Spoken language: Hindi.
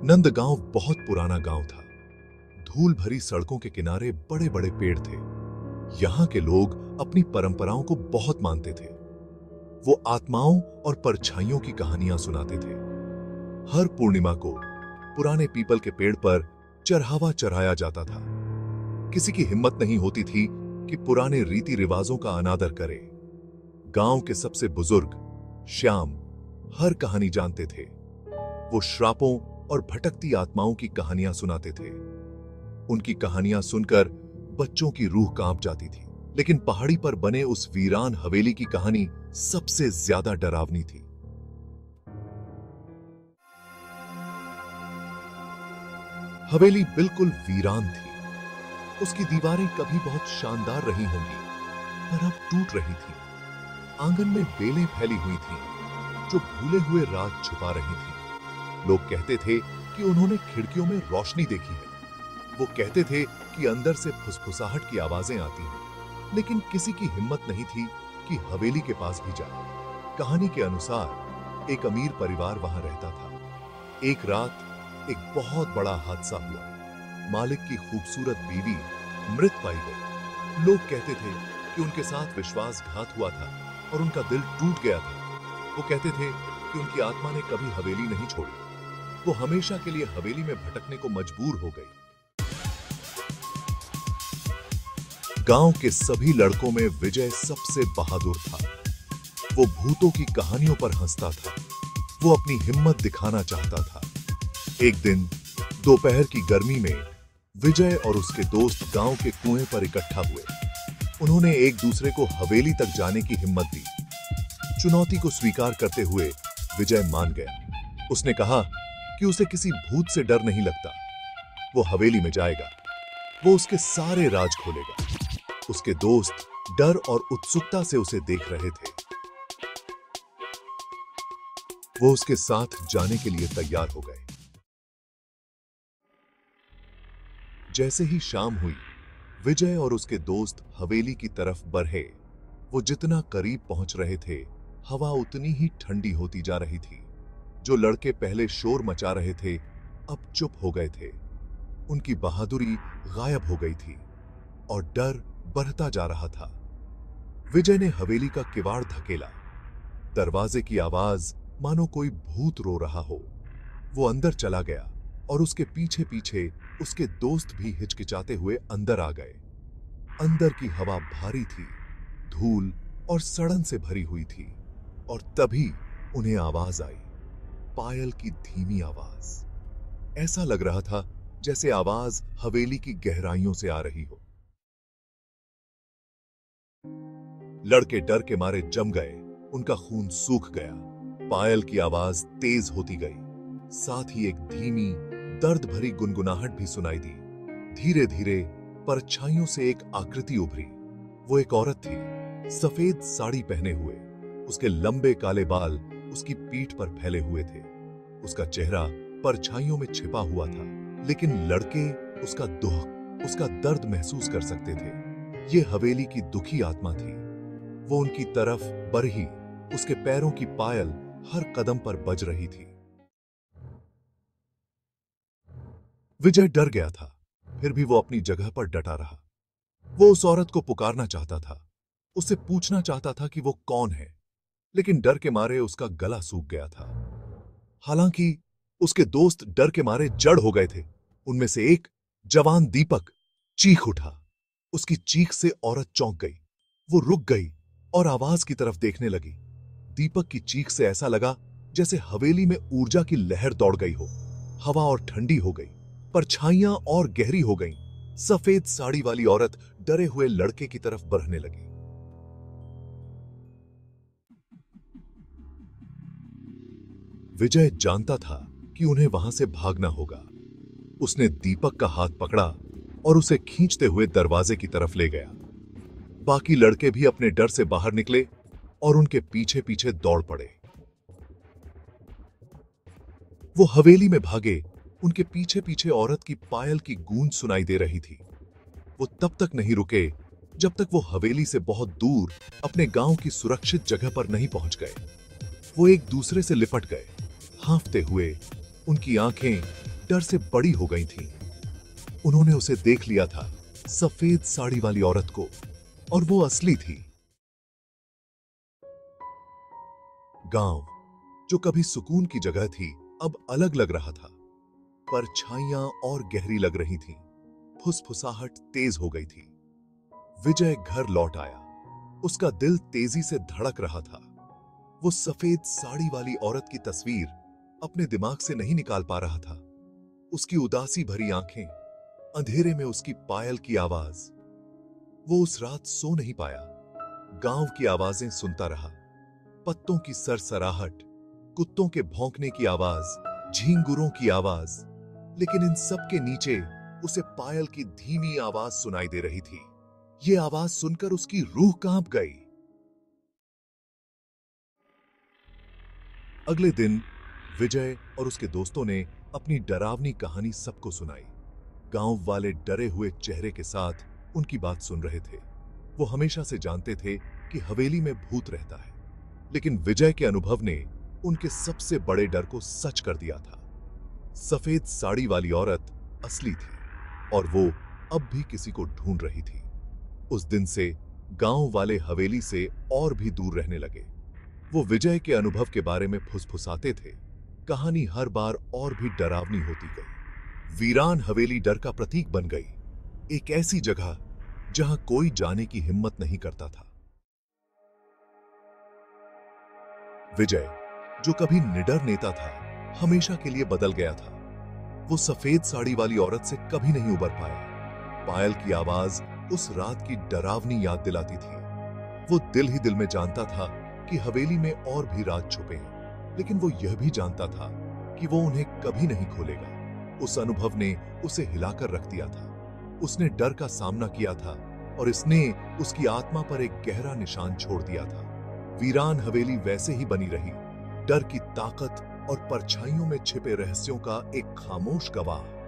नंदगांव बहुत पुराना गांव था। धूल भरी सड़कों के किनारे बड़े बड़े पेड़ थे। यहाँ के लोग अपनी परंपराओं को बहुत मानते थे। वो आत्माओं और परछाइयों की कहानियां सुनाते थे। हर पूर्णिमा को पुराने पीपल के पेड़ पर चढ़ावा चढ़ाया जाता था। किसी की हिम्मत नहीं होती थी कि पुराने रीति रिवाजों का अनादर करे। गांव के सबसे बुजुर्ग श्याम हर कहानी जानते थे। वो श्रापों और भटकती आत्माओं की कहानियां सुनाते थे। उनकी कहानियां सुनकर बच्चों की रूह कांप जाती थी, लेकिन पहाड़ी पर बने उस वीरान हवेली की कहानी सबसे ज्यादा डरावनी थी। हवेली बिल्कुल वीरान थी। उसकी दीवारें कभी बहुत शानदार रही होंगी, पर अब टूट रही थी। आंगन में बेलें फैली हुई थीं, जो भूले हुए राज छुपा रही थीं। लोग कहते थे कि उन्होंने खिड़कियों में रोशनी देखी है। वो कहते थे कि अंदर से फुसफुसाहट की आवाजें आती हैं, लेकिन किसी की हिम्मत नहीं थी कि हवेली के पास भी जाए। कहानी के अनुसार एक अमीर परिवार वहां रहता था। एक रात एक बहुत बड़ा हादसा हुआ। मालिक की खूबसूरत बीवी मृत पाई गई। लोग कहते थे कि उनके साथ विश्वासघात हुआ था और उनका दिल टूट गया था। वो कहते थे कि उनकी आत्मा ने कभी हवेली नहीं छोड़ी। वो हमेशा के लिए हवेली में भटकने को मजबूर हो गई। गांव के सभी लड़कों में विजय सबसे बहादुर था। वो भूतों की कहानियों पर हंसता था। वो अपनी हिम्मत दिखाना चाहता था। एक दिन दोपहर की गर्मी में विजय और उसके दोस्त गांव के कुएं पर इकट्ठा हुए। उन्होंने एक दूसरे को हवेली तक जाने की हिम्मत दी। चुनौती को स्वीकार करते हुए विजय मान गया। उसने कहा कि उसे किसी भूत से डर नहीं लगता। वो हवेली में जाएगा। वो उसके सारे राज खोलेगा। उसके दोस्त डर और उत्सुकता से उसे देख रहे थे। वो उसके साथ जाने के लिए तैयार हो गए। जैसे ही शाम हुई, विजय और उसके दोस्त हवेली की तरफ बढ़े। वो जितना करीब पहुंच रहे थे, हवा उतनी ही ठंडी होती जा रही थी। जो लड़के पहले शोर मचा रहे थे, अब चुप हो गए थे। उनकी बहादुरी गायब हो गई थी और डर बढ़ता जा रहा था। विजय ने हवेली का किवाड़ धकेला। दरवाजे की आवाज मानो कोई भूत रो रहा हो। वो अंदर चला गया और उसके पीछे पीछे उसके दोस्त भी हिचकिचाते हुए अंदर आ गए। अंदर की हवा भारी थी, धूल और सड़न से भरी हुई थी। और तभी उन्हें आवाज आई, पायल की धीमी आवाज। ऐसा लग रहा था जैसे आवाज हवेली की गहराइयों से आ रही हो। लड़के डर के मारे जम गए। उनका खून सूख गया। पायल की आवाज तेज होती गई। साथ ही एक धीमी दर्द भरी गुनगुनाहट भी सुनाई दी। धीरे धीरे परछाइयों से एक आकृति उभरी। वो एक औरत थी, सफेद साड़ी पहने हुए। उसके लंबे काले बाल उसकी पीठ पर फैले हुए थे। उसका चेहरा परछाइयों में छिपा हुआ था, लेकिन लड़के उसका दुख, उसका दर्द महसूस कर सकते थे। ये हवेली की दुखी आत्मा थी। वो उनकी तरफ बढ़ी। उसके पैरों की पायल हर कदम पर बज रही थी। विजय डर गया था, फिर भी वो अपनी जगह पर डटा रहा। वो उस औरत को पुकारना चाहता था, उससे पूछना चाहता था कि वो कौन है, लेकिन डर के मारे उसका गला सूख गया था। हालांकि उसके दोस्त डर के मारे जड़ हो गए थे। उनमें से एक जवान दीपक चीख उठा। उसकी चीख से औरत चौंक गई। वो रुक गई और आवाज की तरफ देखने लगी। दीपक की चीख से ऐसा लगा जैसे हवेली में ऊर्जा की लहर दौड़ गई हो। हवा और ठंडी हो गई, परछाइयां और गहरी हो गईं। सफेद साड़ी वाली औरत डरे हुए लड़के की तरफ बढ़ने लगी। विजय जानता था कि उन्हें वहां से भागना होगा। उसने दीपक का हाथ पकड़ा और उसे खींचते हुए दरवाजे की तरफ ले गया। बाकी लड़के भी अपने डर से बाहर निकले और उनके पीछे पीछे दौड़ पड़े। वो हवेली में भागे। उनके पीछे पीछे औरत की पायल की गूंज सुनाई दे रही थी। वो तब तक नहीं रुके जब तक वो हवेली से बहुत दूर अपने गांव की सुरक्षित जगह पर नहीं पहुंच गए। वो एक दूसरे से लिपट गए, हांफते हुए। उनकी आंखें डर से बड़ी हो गई थीं। उन्होंने उसे देख लिया था, सफेद साड़ी वाली औरत को, और वो असली थी। गांव, जो कभी सुकून की जगह थी, अब अलग लग रहा था। परछाइयां और गहरी लग रही थीं। फुसफुसाहट तेज हो गई थी। विजय घर लौट आया। उसका दिल तेजी से धड़क रहा था। वो सफेद साड़ी वाली औरत की तस्वीर अपने दिमाग से नहीं निकाल पा रहा था। उसकी उदासी भरी आंखें, अंधेरे में उसकी पायल की आवाज। वो उस रात सो नहीं पाया। गांव की आवाजें सुनता रहा, पत्तों की सरसराहट, कुत्तों के भौंकने की आवाज, झींगुरों की आवाज, लेकिन इन सब के नीचे उसे पायल की धीमी आवाज सुनाई दे रही थी। ये आवाज सुनकर उसकी रूह कांप गई। अगले दिन विजय और उसके दोस्तों ने अपनी डरावनी कहानी सबको सुनाई। गांव वाले डरे हुए चेहरे के साथ उनकी बात सुन रहे थे। वो हमेशा से जानते थे कि हवेली में भूत रहता है, लेकिन विजय के अनुभव ने उनके सबसे बड़े डर को सच कर दिया था। सफेद साड़ी वाली औरत असली थी, और वो अब भी किसी को ढूंढ रही थी। उस दिन से गांव वाले हवेली से और भी दूर रहने लगे। वो विजय के अनुभव के बारे में फुसफुसाते थे। कहानी हर बार और भी डरावनी होती गई। वीरान हवेली डर का प्रतीक बन गई, एक ऐसी जगह जहां कोई जाने की हिम्मत नहीं करता था। विजय, जो कभी निडर नेता था, हमेशा के लिए बदल गया था। वो सफेद साड़ी वाली औरत से कभी नहीं उबर पाया। पायल की आवाज उस रात की डरावनी याद दिलाती थी। वो दिल ही दिल में जानता था कि हवेली में और भी राज छुपे हैं, लेकिन वो यह भी जानता था कि वो उन्हें कभी नहीं खोलेगा। उस अनुभव ने उसे हिलाकर रख दिया था। उसने डर का सामना किया था, और इसने उसकी आत्मा पर एक गहरा निशान छोड़ दिया था। वीरान हवेली वैसे ही बनी रही, डर की ताकत और परछाइयों में छिपे रहस्यों का एक खामोश गवाह।